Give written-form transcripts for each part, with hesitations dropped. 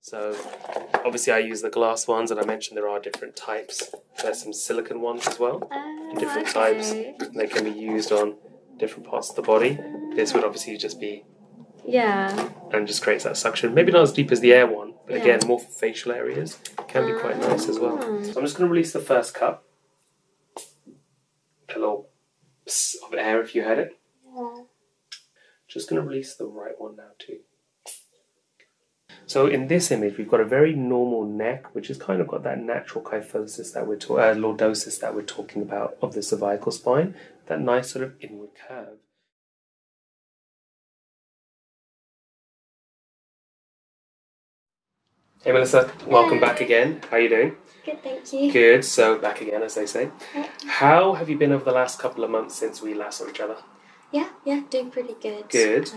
So obviously I use the glass ones, and I mentioned there are different types. There's some silicone ones as well, different types. They can be used on different parts of the body. This would obviously just be and just creates that suction. Maybe not as deep as the air one, but again, more for facial areas. Can be quite nice as well. So I'm just going to release the first cup. A little pss of air if you had it. Just going to release the right one now too. So in this image, we've got a very normal neck, which has kind of got that natural kyphosis that we're lordosis that we're talking about of the cervical spine. That nice sort of inward curve. Hey Melissa, welcome back again. How are you doing? Good, thank you. Good, so back again as they say. How have you been over the last couple of months since we last saw each other? Yeah, doing pretty good. Good.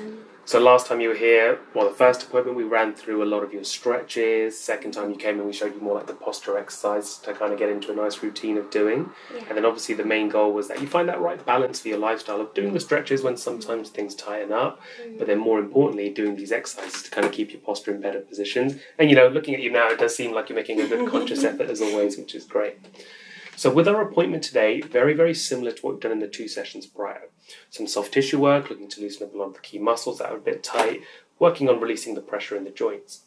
So last time you were here, well, the first appointment we ran through a lot of your stretches. Second time you came in, we showed you more like the posture exercise to kind of get into a nice routine of doing. And then obviously the main goal was that you find that right balance for your lifestyle of doing the stretches when sometimes things tighten up, but then more importantly, doing these exercises to kind of keep your posture in better positions. And you know, looking at you now, it does seem like you're making a good conscious effort as always, which is great. So with our appointment today, very, very similar to what we've done in the 2 sessions prior. Some soft tissue work, looking to loosen up a lot of the key muscles that are a bit tight, working on releasing the pressure in the joints.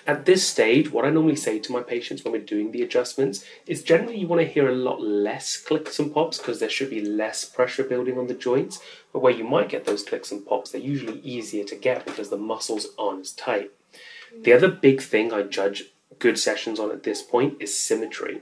At this stage, what I normally say to my patients when we're doing the adjustments is generally you want to hear a lot less clicks and pops because there should be less pressure building on the joints. But where you might get those clicks and pops, they're usually easier to get because the muscles aren't as tight. The other big thing I judge good sessions on at this point is symmetry.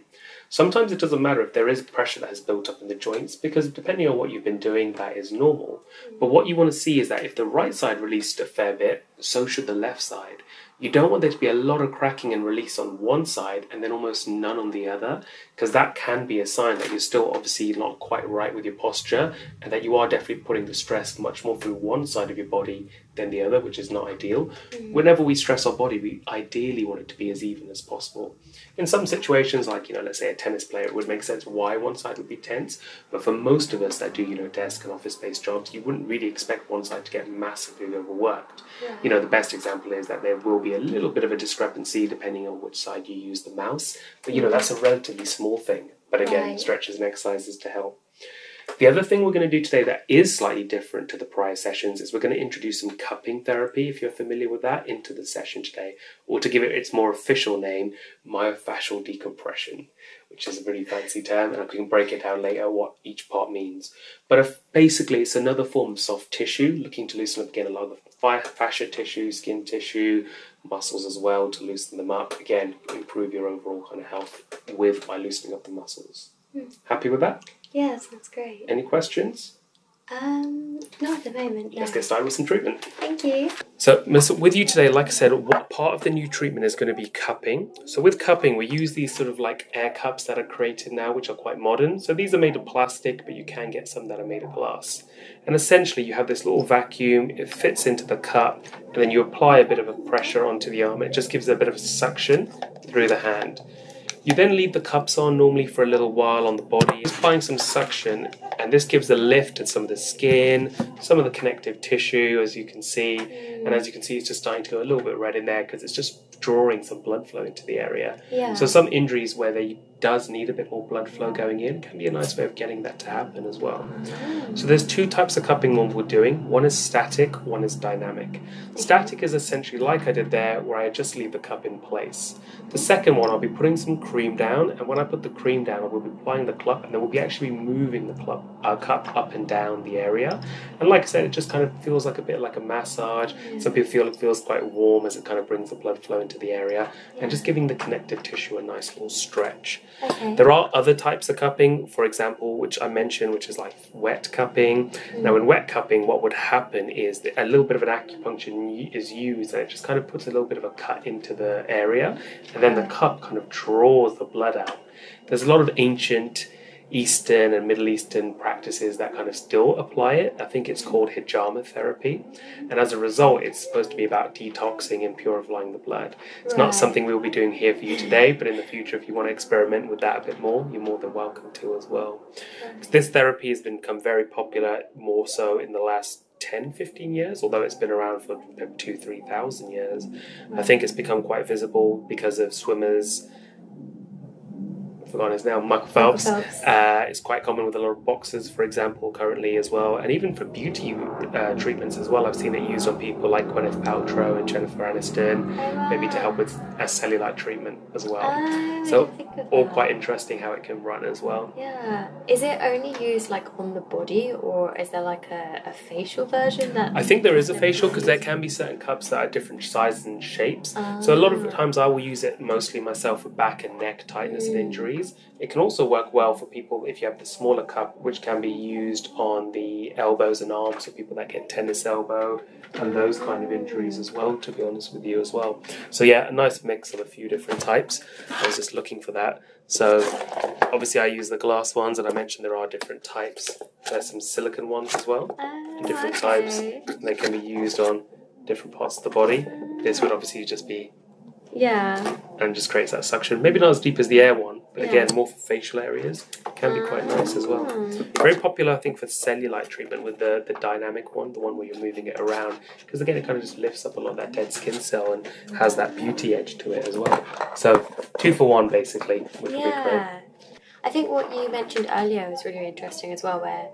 Sometimes it doesn't matter if there is pressure that has built up in the joints because depending on what you've been doing, that is normal. But what you want to see is that if the right side released a fair bit, so should the left side. You don't want there to be a lot of cracking and release on one side and then almost none on the other, because that can be a sign that you're still obviously not quite right with your posture and that you are definitely putting the stress much more through one side of your body than the other, which is not ideal. Whenever we stress our body, we ideally want it to be as even as possible. In some situations, like, you know, let's say a tennis player, it would make sense why one side would be tense. But for most of us that do, you know, desk and office-based jobs, you wouldn't really expect one side to get massively overworked. You know, the best example is that there will be a little bit of a discrepancy depending on which side you use the mouse. But, you know, that's a relatively small thing. But again, stretches and exercises to help. The other thing we're going to do today that is slightly different to the prior sessions is we're going to introduce some cupping therapy, if you're familiar with that, into the session today. Or to give it its more official name, myofascial decompression, which is a really fancy term, and I can break it down later what each part means. But basically, it's another form of soft tissue, looking to loosen up again a lot of the fascia tissue, skin tissue, muscles as well, to loosen them up. Again, improve your overall kind of health by loosening up the muscles. Happy with that? Yes, that's great. Any questions? Not at the moment, no. Let's get started with some treatment. Thank you. So, Melissa, with you today, like I said, what part of the new treatment is going to be cupping. So with cupping, we use these sort of like air cups that are created now, which are quite modern. So these are made of plastic, but you can get some that are made of glass. And essentially, you have this little vacuum, it fits into the cup, and then you apply a bit of a pressure onto the arm. It just gives a bit of a suction through the hand. You then leave the cups on normally for a little while on the body, applying some suction, and this gives a lift to some of the skin, some of the connective tissue, as you can see. And as you can see, it's just starting to go a little bit red in there because it's just drawing some blood flow into the area. So some injuries where they does need a bit more blood flow going in can be a nice way of getting that to happen as well. So there's 2 types of cupping we're doing. One is static, one is dynamic. Static is essentially like I did there, where I just leave the cup in place. The second one, I'll be putting some cream down, and when I put the cream down, I will be applying the cup, and then we'll be actually moving the cup up and down the area. And like I said, it just kind of feels like a bit like a massage. Some people feel it feels quite warm as it kind of brings the blood flow into the area, and just giving the connective tissue a nice little stretch. There are other types of cupping, for example, which I mentioned, which is like wet cupping. Now in wet cupping, what would happen is that a little bit of an acupuncture is used, and it just kind of puts a little bit of a cut into the area, and then the cup kind of draws the blood out. There's a lot of ancient Eastern and Middle Eastern practices that kind of still apply it. I think it's called hijama therapy. And as a result, it's supposed to be about detoxing and purifying the blood. It's not something we'll be doing here for you today, but in the future, if you want to experiment with that a bit more, you're more than welcome to as well. This therapy has become very popular, more so in the last 10, 15 years, although it's been around for 2,000-3,000 years. I think it's become quite visible because of swimmers. I've forgotten his name, Michael Phelps. It's quite common with a lot of boxers, for example, currently as well, and even for beauty treatments as well. I've seen it used on people like Gwyneth Paltrow and Jennifer Aniston, maybe to help with a cellulite treatment as well. So all quite interesting how it can run as well. Yeah. Is it only used like on the body, or is there like a facial version that... I think there is a facial, because there can be certain cups that are different sizes and shapes. So a lot of the times I will use it mostly myself for back and neck tightness and injuries. It can also work well for people if you have the smaller cup, which can be used on the elbows and arms for people that get tennis elbow and those kind of injuries as well, to be honest with you as well. So yeah, a nice mix of a few different types. I was just looking for that. So obviously I use the glass ones, and I mentioned there are different types. There's some silicone ones as well, in different types. And they can be used on different parts of the body. This would obviously just be... and just creates that suction. Maybe not as deep as the air one, but again, more for facial areas. Can be quite nice as well. Very popular, I think, for cellulite treatment with the dynamic one, the one where you're moving it around. Because again, it kind of just lifts up a lot of that dead skin cell and has that beauty edge to it as well. So 2 for 1 basically, which would be great. I think what you mentioned earlier was really interesting as well, where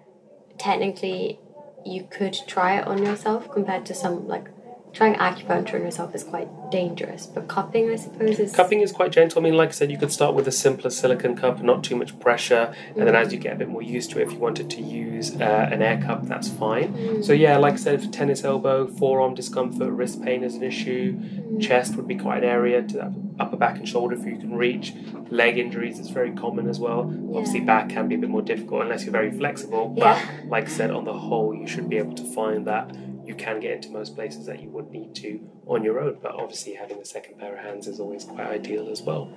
technically you could try it on yourself compared to some, like, trying acupuncture on yourself is quite dangerous, but cupping, I suppose, is... Cupping is quite gentle. I mean, like I said, you could start with a simpler silicone cup, not too much pressure, and then as you get a bit more used to it, if you wanted to use an air cup, that's fine. So yeah, like I said, for tennis elbow, forearm discomfort, wrist pain is an issue, chest would be quite an area, to that upper back and shoulder if you can reach. Leg injuries is very common as well. Obviously back can be a bit more difficult unless you're very flexible, but like I said, on the whole, you should be able to find that you can get into most places that you would need to on your own, but obviously having a second pair of hands is always quite ideal as well.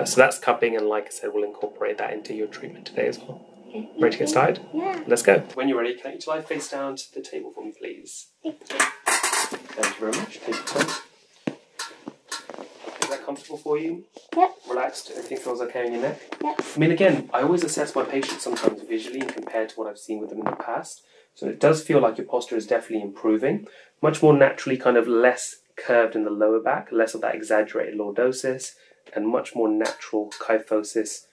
So that's cupping, and like I said, we'll incorporate that into your treatment today as well. Ready to get started? Let's go. When you're ready, can I get your lie face down to the table for me, please? Thank you very much. Take your time. Is that comfortable for you? Relaxed? Everything feels okay on your neck? I mean, again, I always assess my patients sometimes visually and compared to what I've seen with them in the past. So it does feel like your posture is definitely improving. Much more naturally, kind of less curved in the lower back, less of that exaggerated lordosis, and much more natural kyphosis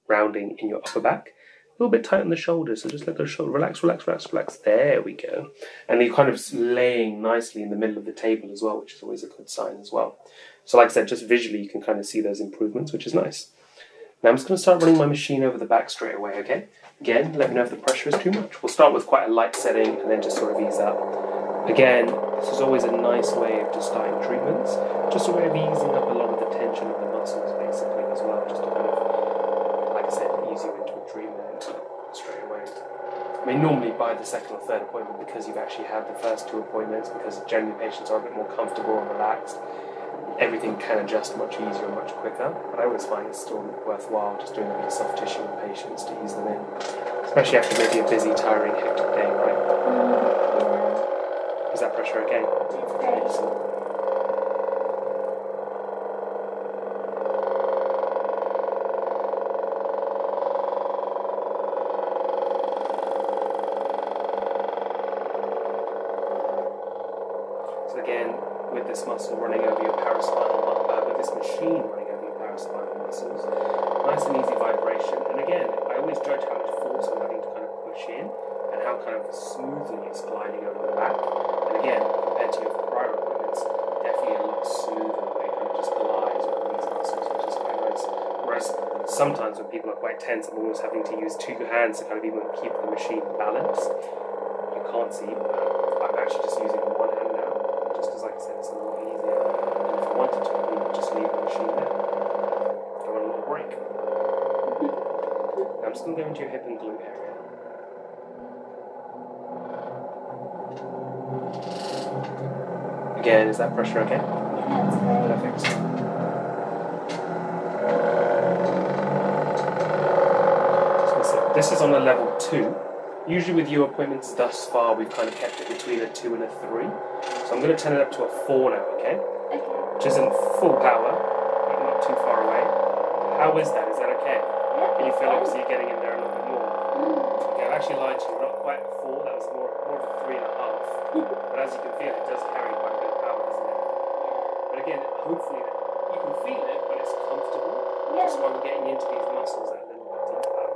rounding in your upper back. A little bit tight on the shoulders, so just let the shoulder relax, relax, relax, relax. There we go. And you're kind of laying nicely in the middle of the table as well, which is always a good sign as well. So like I said, just visually you can kind of see those improvements, which is nice. Now I'm just going to start running my machine over the back straight away, okay? Again, let me know if the pressure is too much. We'll start with quite a light setting and then just sort of ease up. Again, this is always a nice way of just starting treatments, just a way of easing up a lot of the tension of the muscles basically as well, just to kind of, like I said, ease you into a treatment straight away. I mean, normally by the second or third appointment, because you've actually had the first 2 appointments, because generally patients are a bit more comfortable and relaxed, everything can adjust much easier and much quicker, but I always find it's still worthwhile just doing a bit of soft tissue with patients to ease them in, especially after maybe a busy, tiring, hectic day, right? Is that pressure okay? Excellent. So again, with this muscle running over your paraspinal, with this machine running over your paraspinal muscles, nice and easy vibration. And again, I always judge how much force I'm having to kind of push in and how kind of smoothly it's gliding over the back. And again, compared to your prior appointments, definitely a lot smoother the way it kind of just glides over these muscles, which is quite nice. Whereas sometimes when people are quite tense, I'm almost having to use 2 hands to kind of even keep the machine balanced. You can't see, but I'm actually just using 1 hand now. Just because, like I said, it's a lot easier. And if I wanted to, we would just leave the machine there. Go on a little break. Now I'm just going to go into your hip and glute area. Again, is that pressure okay? That's great. Perfect. So this is on a level 2. Usually with your appointments thus far, we've kind of kept it between a 2 and a 3. So I'm going to turn it up to a 4 now, okay? Which isn't full power, but not too far away. How is that? Is that okay? Can you feel it? So you're getting in there a little bit more. Okay, I've actually lied to you. Not quite 4. That was more of a 3.5. But as you can feel, it does carry quite a bit of power, doesn't it? But again, hopefully you can feel it, but it's comfortable. Just while we're getting into these muscles that little bit deeper.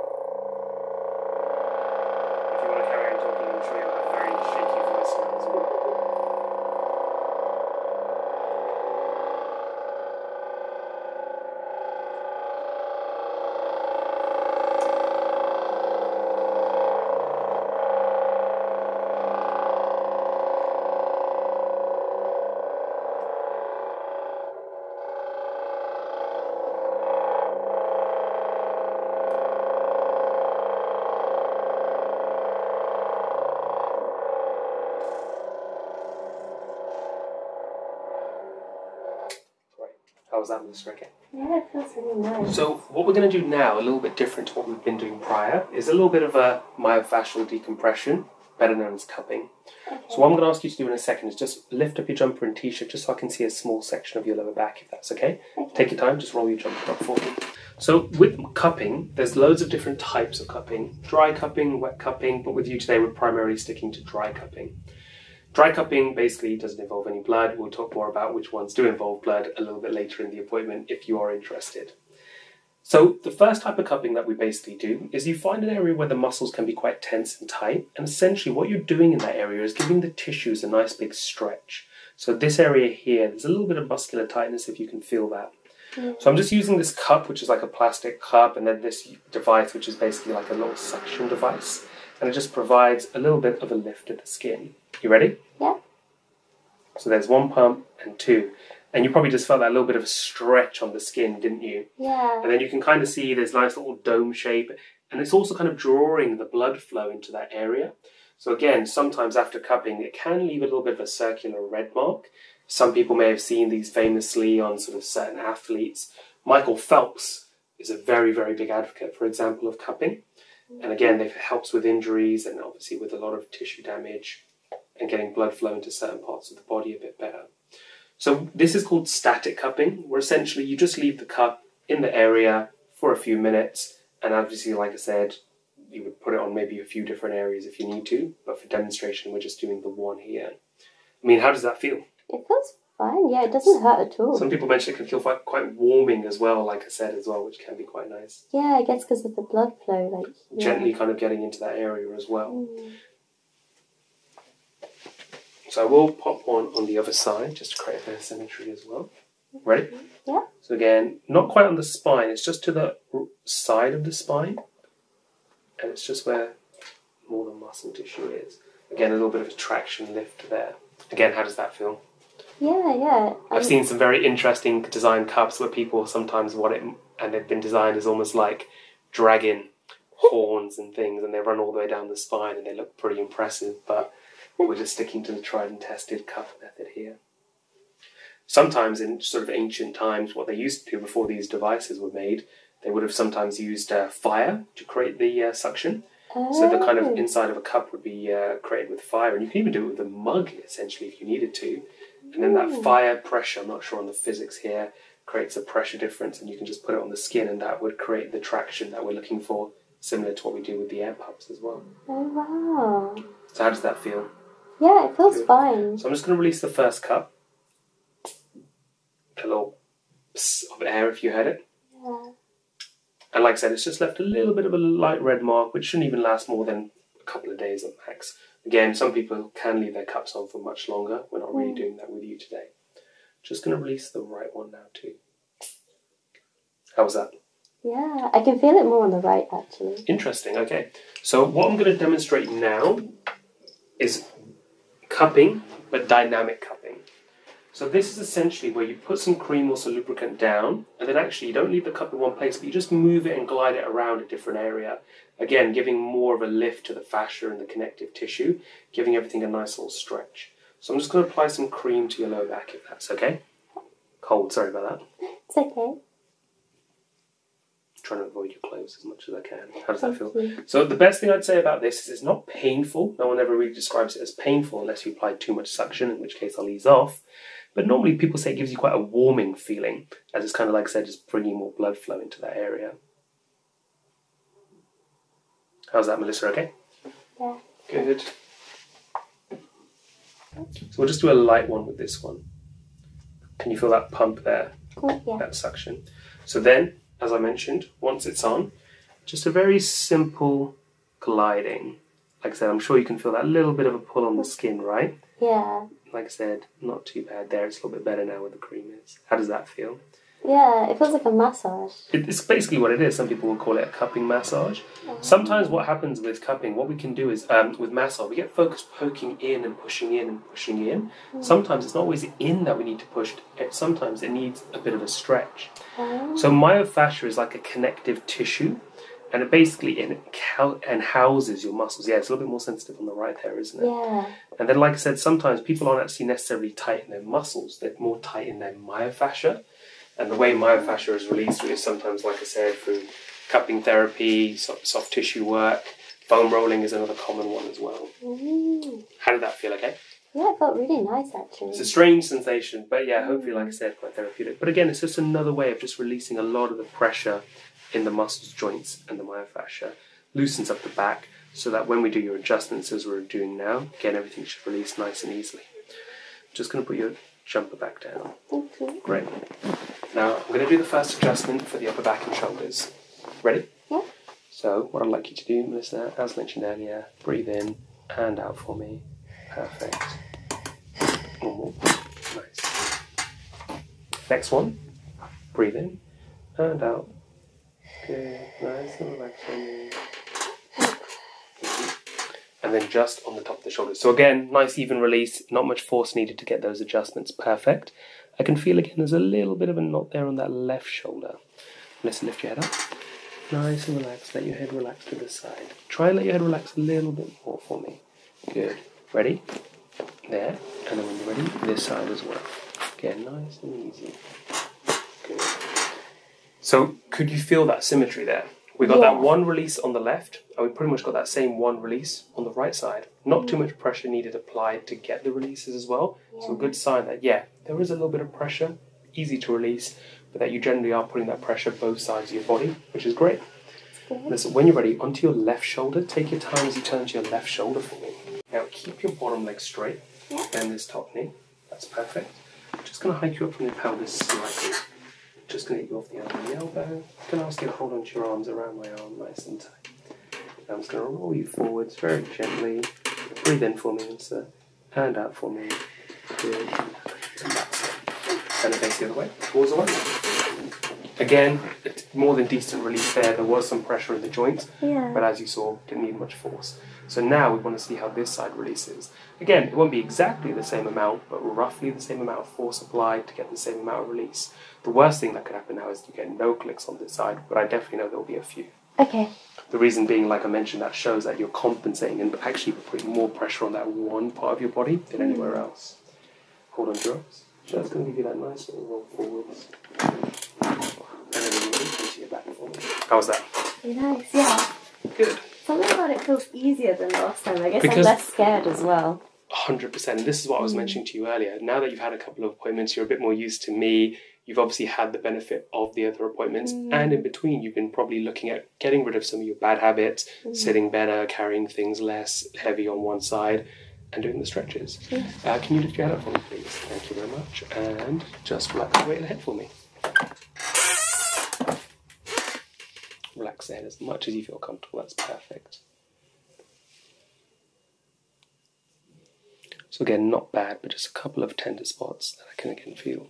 If you want to carry on talking, I'm sure you'll have a very shaky voice now as well. How was that, Mr. Rickett? Yeah, it feels really nice. So what we're going to do now, a little bit different to what we've been doing prior, is a little bit of a myofascial decompression, better known as cupping. Okay. So what I'm going to ask you to do in a second is just lift up your jumper and t-shirt just so I can see a small section of your lower back, if that's okay. Take your time, just roll your jumper up for me. So with cupping, there's loads of different types of cupping. Dry cupping, wet cupping, but with you today we're primarily sticking to dry cupping. Dry cupping basically doesn't involve any blood. We'll talk more about which ones do involve blood a little bit later in the appointment if you are interested. So the first type of cupping that we basically do is you find an area where the muscles can be quite tense and tight, and essentially what you're doing in that area is giving the tissues a nice big stretch. So this area here, there's a little bit of muscular tightness if you can feel that. So I'm just using this cup, which is like a plastic cup, and then this device, which is basically like a little suction device, and it just provides a little bit of a lift to the skin. You ready? Yeah. So there's 1 pump and 2. And you probably just felt that little bit of a stretch on the skin, didn't you? Yeah. And then you can kind of see this nice little dome shape. And it's also kind of drawing the blood flow into that area. So again, sometimes after cupping, it can leave a little bit of a circular red mark. Some people may have seen these famously on sort of certain athletes. Michael Phelps is a very, very big advocate, for example, of cupping. And again, it helps with injuries and obviously with a lot of tissue damage and getting blood flow into certain parts of the body a bit better. So this is called static cupping, where essentially you just leave the cup in the area for a few minutes. And obviously, like I said, you would put it on maybe a few different areas if you need to. But for demonstration, we're just doing the one here. I mean, how does that feel? It feels fine. Yeah, it doesn't hurt at all. Some people mention it can feel quite warming as well, like I said as well, which can be quite nice. Yeah, I guess because of the blood flow. Like gently kind of getting into that area as well. So I will pop one on the other side just to create a bit of symmetry as well. Ready? Yeah. So again, not quite on the spine, it's just to the side of the spine. And it's just where more the muscle tissue is. Again, a little bit of a traction lift there. Again, how does that feel? Yeah. I've seen some very interesting design cups where people sometimes want it, and they've been designed as almost like dragon horns and things, and they run all the way down the spine and they look pretty impressive, but we're just sticking to the tried and tested cup method here. Sometimes in sort of ancient times, what they used to do before these devices were made, they would have sometimes used fire to create the suction. So the kind of inside of a cup would be created with fire, and you can even do it with a mug, essentially, if you needed to. And then that fire pressure, I'm not sure on the physics here, creates a pressure difference, and you can just put it on the skin, and that would create the traction that we're looking for, similar to what we do with the air pumps as well. Oh, wow. So how does that feel? Yeah, it feels fine. So I'm just going to release the first cup. A little pss of air if you heard it. Yeah. And like I said, it's just left a little bit of a light red mark, which shouldn't even last more than a couple of days at max. Again, some people can leave their cups on for much longer. We're not really doing that with you today. Just going to release the right one now too. How was that? Yeah, I can feel it more on the right actually. Interesting, okay. So what I'm going to demonstrate now is cupping, but dynamic cupping. So this is essentially where you put some cream or some lubricant down, and then actually you don't leave the cup in one place, but you just move it and glide it around a different area. Again, giving more of a lift to the fascia and the connective tissue, giving everything a nice little stretch. So I'm just going to apply some cream to your lower back, if that's okay. Cold, sorry about that. It's okay. Trying to avoid your clothes as much as I can. How does that feel? So the best thing I'd say about this is it's not painful. No one ever really describes it as painful unless you apply too much suction, in which case I'll ease off. But normally people say it gives you quite a warming feeling, as it's kind of like I said, just bringing more blood flow into that area. How's that, Melissa? Okay? Yeah. Good. So we'll just do a light one with this one. Can you feel that pump there? Yeah. That suction. So then, as I mentioned, once it's on, just a very simple gliding. Like I said, I'm sure you can feel that little bit of a pull on the skin, right? Yeah. Like I said, not too bad there. It's a little bit better now where the cream is. How does that feel? Yeah, it feels like a massage. It's basically what it is. Some people will call it a cupping massage. Sometimes what happens with cupping, what we can do is, with massage, we get focus poking in and pushing in and pushing in. Sometimes it's not always in that we need to push. Sometimes it needs a bit of a stretch. So myofascia is like a connective tissue, and it basically houses your muscles. Yeah, it's a little bit more sensitive on the right there, isn't it? Yeah. And then, like I said, sometimes people aren't actually necessarily tight in their muscles. They're more tight in their myofascia. And the way myofascia is released is sometimes, like I said, through cupping therapy, soft tissue work. Foam rolling is another common one as well. How did that feel, okay? Yeah, it felt really nice, actually. It's a strange sensation, but yeah, hopefully, like I said, quite therapeutic. But again, it's just another way of just releasing a lot of the pressure in the muscles, joints, and the myofascia. Loosens up the back so that when we do your adjustments, as we're doing now, again, everything should release nice and easily. Just going to put your jumper back down. Thank you. Great. Now, I'm going to do the first adjustment for the upper back and shoulders. Ready? Yeah. So, what I'd like you to do, Melissa, as mentioned earlier, breathe in and out for me. Perfect. One more. Nice. Next one. Breathe in and out. Good. Nice and relax for me. And then just on the top of the shoulders. So again, nice even release, not much force needed to get those adjustments perfect. I can feel again there's a little bit of a knot there on that left shoulder. Let's lift your head up. Nice and relaxed. Let your head relax to the side. Try and let your head relax a little bit more for me. Good. Ready? There. And then when you're ready, this side as well. Again, nice and easy. Good. So could you feel that symmetry there? We got that one release on the left, and we pretty much got that same one release on the right side. Not too much pressure needed applied to get the releases as well. So a good sign that, yeah, there is a little bit of pressure, easy to release, but that you generally are putting that pressure both sides of your body, which is great. Listen, when you're ready, onto your left shoulder, take your time as you turn to your left shoulder for me. Now keep your bottom leg straight, bend this top knee, that's perfect. I'm just going to hike you up from your pelvis slightly. Just going to get you off the arm and the elbow. I'm going to ask you to hold onto your arms around my arm nice and tight. Now I'm just going to roll you forwards very gently. Breathe in for me, sir. And out for me. Good. And that's it. And then face the other way. Towards the one. Again, more than decent release there. There was some pressure in the joints. But as you saw, didn't need much force. So now we want to see how this side releases. Again, it won't be exactly the same amount, but roughly the same amount of force applied to get the same amount of release. The worst thing that could happen now is you get no clicks on this side, but I definitely know there will be a few. Okay. The reason being, like I mentioned, that shows that you're compensating and actually putting more pressure on that one part of your body than anywhere else. Hold on to your arms. Just going to give you that nice little roll forwards. And then release into your back for me. How was that? Very nice, yeah. Good. Something about it feels easier than last time. I guess I'm less scared as well. 100%. This is what I was mentioning to you earlier. Now that you've had a couple of appointments, you're a bit more used to me. You've obviously had the benefit of the other appointments. And in between, you've been probably looking at getting rid of some of your bad habits, sitting better, carrying things less heavy on one side, and doing the stretches. Can you lift your head up for me, please? Thank you very much. And just relax the weight of the head for me. Relax the head as much as you feel comfortable. That's perfect. So again, not bad, but just a couple of tender spots that I can again feel.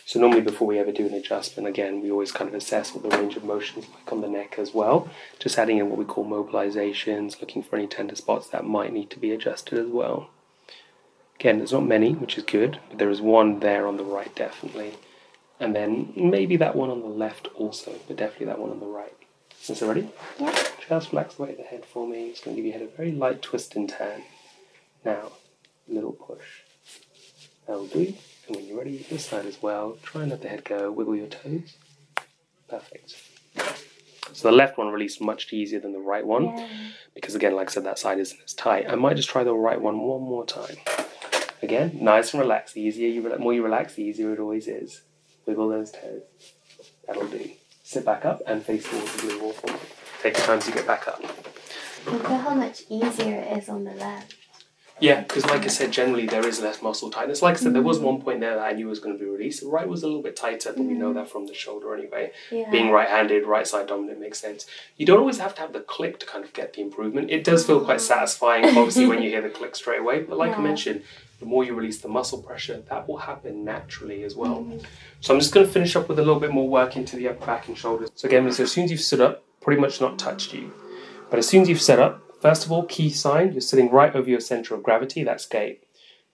So normally before we ever do an adjustment, again, we always kind of assess what the range of motion is like on the neck as well. Just adding in what we call mobilizations, looking for any tender spots that might need to be adjusted as well. Again, there's not many, which is good, but there is one there on the right, definitely. And then maybe that one on the left also, but definitely that one on the right. Is that ready? Yeah. Just relax the weight of the head for me. It's going to give your head a very light twist and turn. Now, a little push. That'll do. And when you're ready, this side as well. Try and let the head go. Wiggle your toes. Perfect. So the left one released much easier than the right one. Because again, like I said, that side isn't as tight. I might just try the right one more time. Again, nice and relaxed. The more you relax, the easier it always is. Wiggle those toes. That'll do. Sit back up and face towards the blue wall forward. Take your time to get back up. Look at how much easier it is on the left. Yeah, because like I said, generally there is less muscle tightness. Like I said, there was one point there that I knew was going to be released. The right was a little bit tighter, but we know that from the shoulder anyway. Yeah. Being right-handed, right side dominant makes sense. You don't always have to have the click to kind of get the improvement. It does feel quite satisfying, obviously, when you hear the click straight away. But like I mentioned, the more you release the muscle pressure, that will happen naturally as well. So I'm just going to finish up with a little bit more work into the upper back and shoulders. So again, so as soon as you've stood up, pretty much not touched you. But as soon as you've sat up, first of all, key sign, you're sitting right over your centre of gravity, that's gate.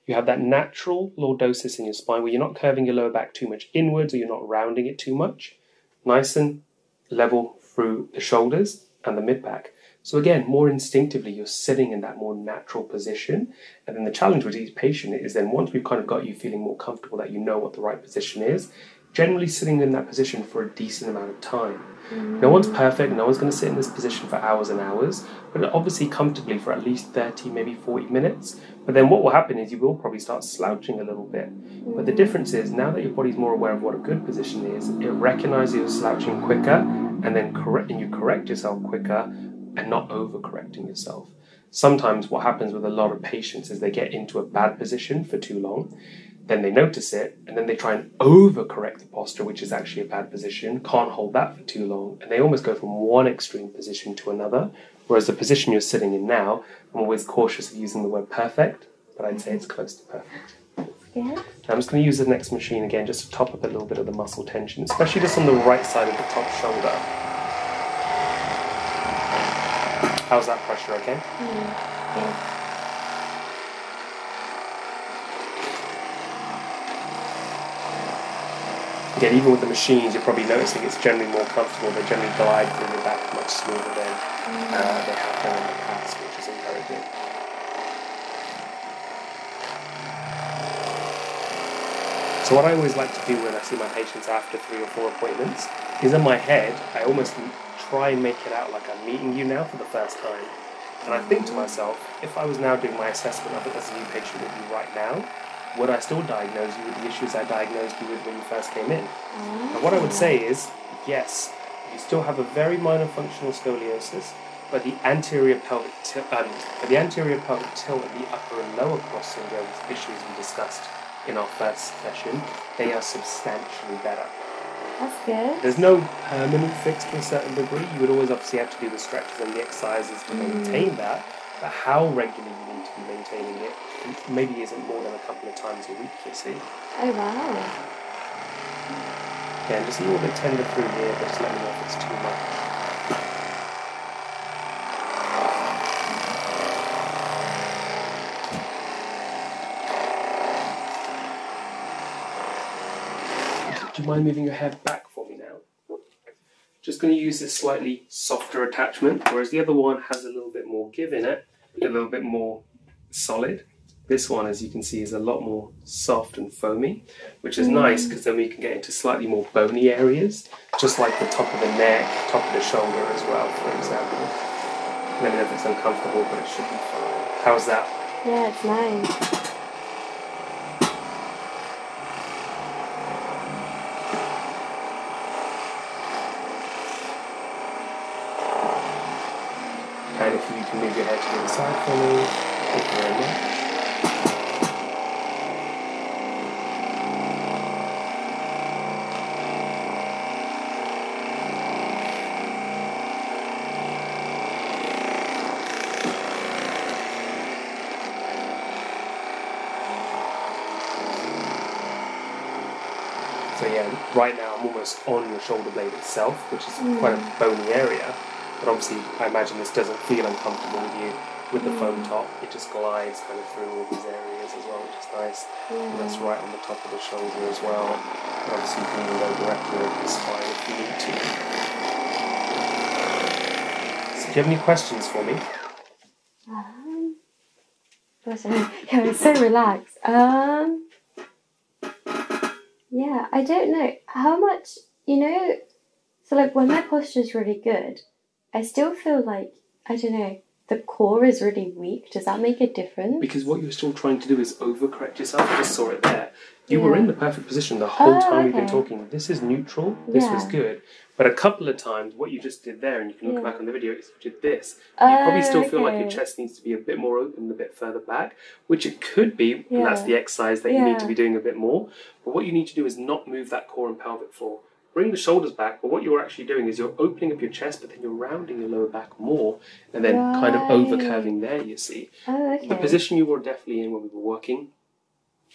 You have that natural lordosis in your spine where you're not curving your lower back too much inwards or you're not rounding it too much. Nice and level through the shoulders and the mid-back. So again, more instinctively, you're sitting in that more natural position. And then the challenge with each patient is then once we've kind of got you feeling more comfortable that you know what the right position is, generally sitting in that position for a decent amount of time. No one's perfect, no one's going to sit in this position for hours and hours, but obviously comfortably for at least 30, maybe 40 minutes. But then what will happen is you will probably start slouching a little bit. But the difference is now that your body's more aware of what a good position is, it recognizes you're slouching quicker and then you correct yourself quicker and not overcorrecting yourself. Sometimes what happens with a lot of patients is they get into a bad position for too long. Then they notice it, and then they try and overcorrect the posture, which is actually a bad position, can't hold that for too long, and they almost go from one extreme position to another, whereas the position you're sitting in now, I'm always cautious of using the word perfect, but I'd say it's close to perfect. Yeah. Now I'm just going to use the next machine again, just to top up a little bit of the muscle tension, especially just on the right side of the top shoulder. How's that pressure, okay? Yeah. Again, even with the machines, you're probably noticing it's generally more comfortable. They generally glide through your back much smoother than they have done in the past, which is encouraging. So what I always like to do when I see my patients after 3 or 4 appointments is in my head, I almost try and make it out like I'm meeting you now for the first time. And I think to myself, if I was now doing my assessment of it as a new patient with you right now, would I still diagnose you with the issues I diagnosed you with when you first came in? And what I would say is, yes, you still have a very minor functional scoliosis, but the anterior pelvic tilt and the upper and lower cross syndromes issues we discussed in our first session, they are substantially better. That's good. There's no permanent fix to a certain degree. You would always obviously have to do the stretches and the exercises to maintain that, but how regularly you need to be maintaining it maybe isn't more than a couple of times a week, you see. Oh, wow. Yeah, just a little bit tender through here, but just let me know if it's too much. Do you mind moving your head back for me now? Just going to use this slightly softer attachment, whereas the other one has a little bit more give in it, a little bit more solid. This one, as you can see, is a lot more soft and foamy, which is nice because then we can get into slightly more bony areas, just like the top of the neck, top of the shoulder as well, for example. Let me know if it's uncomfortable, but it should be fine. How's that? Yeah, it's nice. And if you can move your head to the other side for me, thank you very much. So yeah, right now I'm almost on your shoulder blade itself, which is quite a bony area. But obviously, I imagine this doesn't feel uncomfortable with you. With the foam top, it just glides kind of through all these areas as well, which is nice. And that's right on the top of the shoulder as well. And obviously, you can even go directly over the spine if you need to. So, do you have any questions for me? Yeah, it's so relaxed. Yeah, I don't know how much, so like when my posture is really good, I still feel like, I don't know, the core is really weak. Does that make a difference? Because what you're still trying to do is overcorrect yourself. I just saw it there. You were in the perfect position the whole time we've been talking. This is neutral. This was good. But a couple of times, what you just did there, and you can look back on the video, is you did this. You probably still feel like your chest needs to be a bit more open, a bit further back, which it could be, and that's the exercise that you need to be doing a bit more. But what you need to do is not move that core and pelvic floor. Bring the shoulders back, but what you're actually doing is you're opening up your chest, but then you're rounding your lower back more, and then kind of over-curving there, you see. The position you were definitely in when we were working,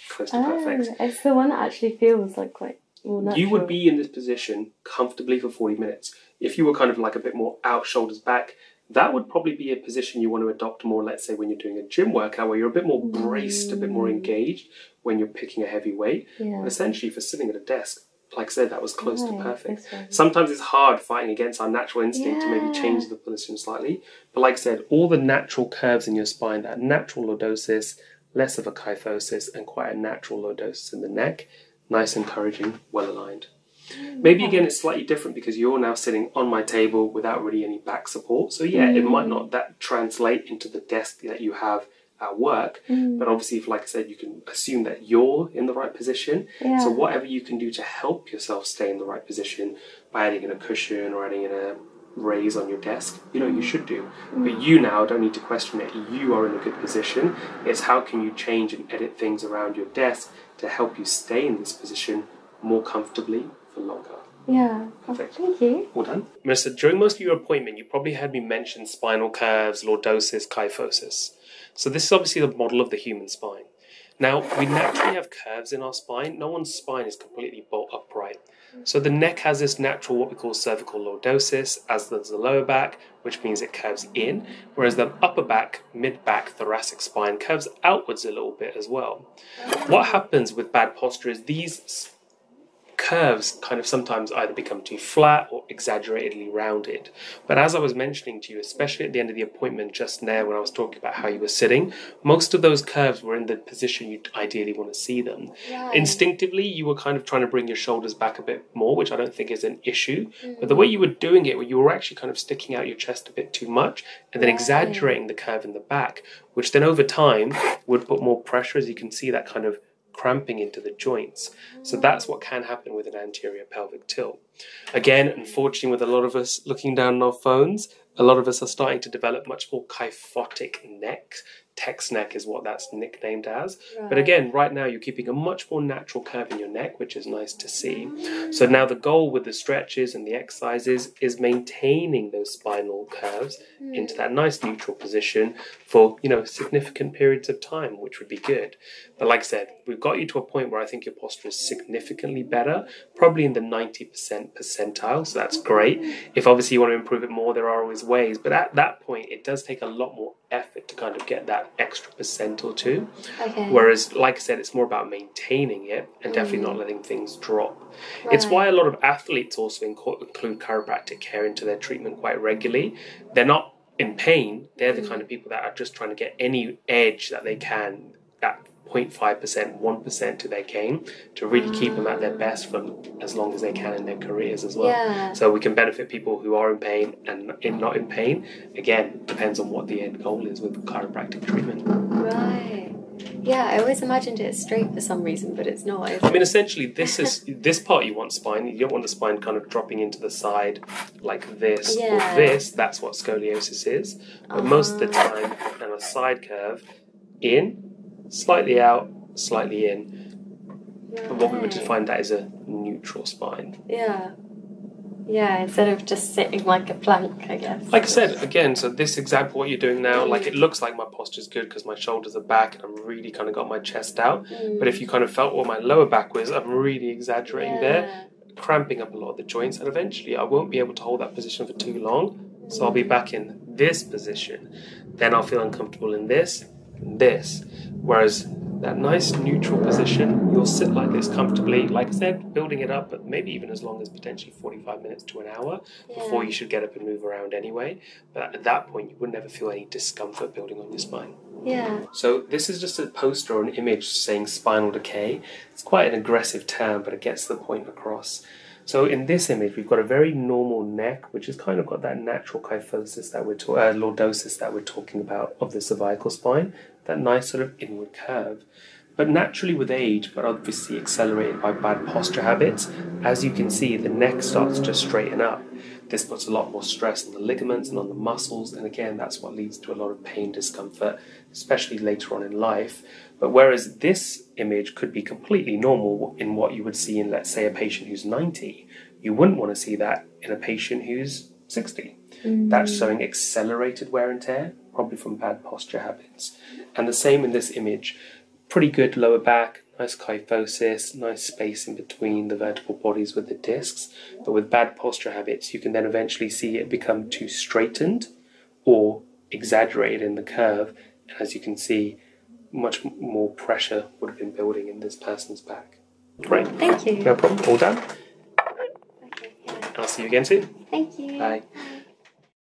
close to perfect. It's the one that actually feels like quite more natural. You would be in this position comfortably for 40 minutes. If you were kind of like a bit more out, shoulders back, that would probably be a position you want to adopt more, let's say, when you're doing a gym workout, where you're a bit more braced, a bit more engaged when you're picking a heavy weight. But essentially, for sitting at a desk, like I said, that was close to perfect. Sometimes it's hard fighting against our natural instinct to maybe change the position slightly. But like I said, all the natural curves in your spine, that natural lordosis, less of a kyphosis, and quite a natural lordosis in the neck, nice, encouraging, well aligned. Maybe again it's slightly different because you're now sitting on my table without really any back support. So yeah, it might not that translate into the desk that you have at work, but obviously, if, like I said, you can assume that you're in the right position. So whatever you can do to help yourself stay in the right position by adding in a cushion or adding in a raise on your desk, you know, you should do. But you now don't need to question it. You are in a good position. It's how can you change and edit things around your desk to help you stay in this position more comfortably for longer. Perfect. Thank you. All done. Melissa, during most of your appointment, you probably heard me mention spinal curves, lordosis, kyphosis. So this is obviously the model of the human spine. Now, we naturally have curves in our spine. No one's spine is completely bolt upright. So the neck has this natural, what we call cervical lordosis, as does the lower back, which means it curves in, whereas the upper back, mid-back, thoracic spine curves outwards a little bit as well. What happens with bad posture is these curves kind of sometimes either become too flat or exaggeratedly rounded. But as I was mentioning to you, especially at the end of the appointment just now when I was talking about how you were sitting, most of those curves were in the position you'd ideally want to see them. Instinctively, you were kind of trying to bring your shoulders back a bit more, which I don't think is an issue. But the way you were doing it, you were actually kind of sticking out your chest a bit too much and then exaggerating the curve in the back, which then over time would put more pressure, as you can see that kind of cramping into the joints. So that's what can happen with an anterior pelvic tilt. Again, unfortunately, with a lot of us looking down on our phones, a lot of us are starting to develop much more kyphotic necks. Text neck is what that's nicknamed as. But again, right now you're keeping a much more natural curve in your neck, which is nice to see. So now the goal with the stretches and the exercises is maintaining those spinal curves into that nice neutral position for, you know, significant periods of time, which would be good. But like I said, we've got you to a point where I think your posture is significantly better, probably in the 90% percentile, so that's great. If obviously you want to improve it more, there are always ways, but at that point it does take a lot more effort to kind of get that extra percent or two. Whereas, like I said, it's more about maintaining it and definitely not letting things drop. It's why a lot of athletes also include chiropractic care into their treatment quite regularly. They're not in pain, they're the kind of people that are just trying to get any edge that they can, that 0.5%, 1% to their game, to really keep them at their best for as long as they can in their careers as well. So we can benefit people who are in pain and not in pain. Again, depends on what the end goal is with chiropractic treatment. Yeah, I always imagined it straight for some reason, but it's not. I mean, essentially, this part you want spine. You don't want the spine kind of dropping into the side like this or this. That's what scoliosis is. But most of the time, on a side curve, in, slightly out, slightly in. But what we would define that as a neutral spine. Yeah, instead of just sitting like a plank, I guess. Like I said, again, so this example, what you're doing now, like it looks like my posture's good because my shoulders are back and I'm really kind of got my chest out. But if you kind of felt what my lower back was, I'm really exaggerating there, cramping up a lot of the joints, and eventually I won't be able to hold that position for too long. So I'll be back in this position. Then I'll feel uncomfortable in this and this. Whereas that nice neutral position, you'll sit like this comfortably, like I said, building it up, but maybe even as long as potentially 45 minutes to an hour before you should get up and move around anyway. But at that point, you would never feel any discomfort building on your spine. So this is just a poster or an image saying spinal decay. It's quite an aggressive term, but it gets the point across. So in this image, we've got a very normal neck, which has kind of got that natural kyphosis that lordosis that we're talking about of the cervical spine, that nice sort of inward curve. But naturally with age, but obviously accelerated by bad posture habits, as you can see, the neck starts to straighten up. This puts a lot more stress on the ligaments and on the muscles, and again, that's what leads to a lot of pain, discomfort, especially later on in life. But whereas this image could be completely normal in what you would see in, let's say, a patient who's 90, you wouldn't want to see that in a patient who's 60. That's showing accelerated wear and tear, probably from bad posture habits. And the same in this image. Pretty good lower back, nice kyphosis, nice space in between the vertebral bodies with the discs. But with bad posture habits, you can then eventually see it become too straightened or exaggerated in the curve. And as you can see, much more pressure would have been building in this person's back. Great. Thank you. No problem. All done. Okay, yeah. I'll see you again soon. Thank you. Bye.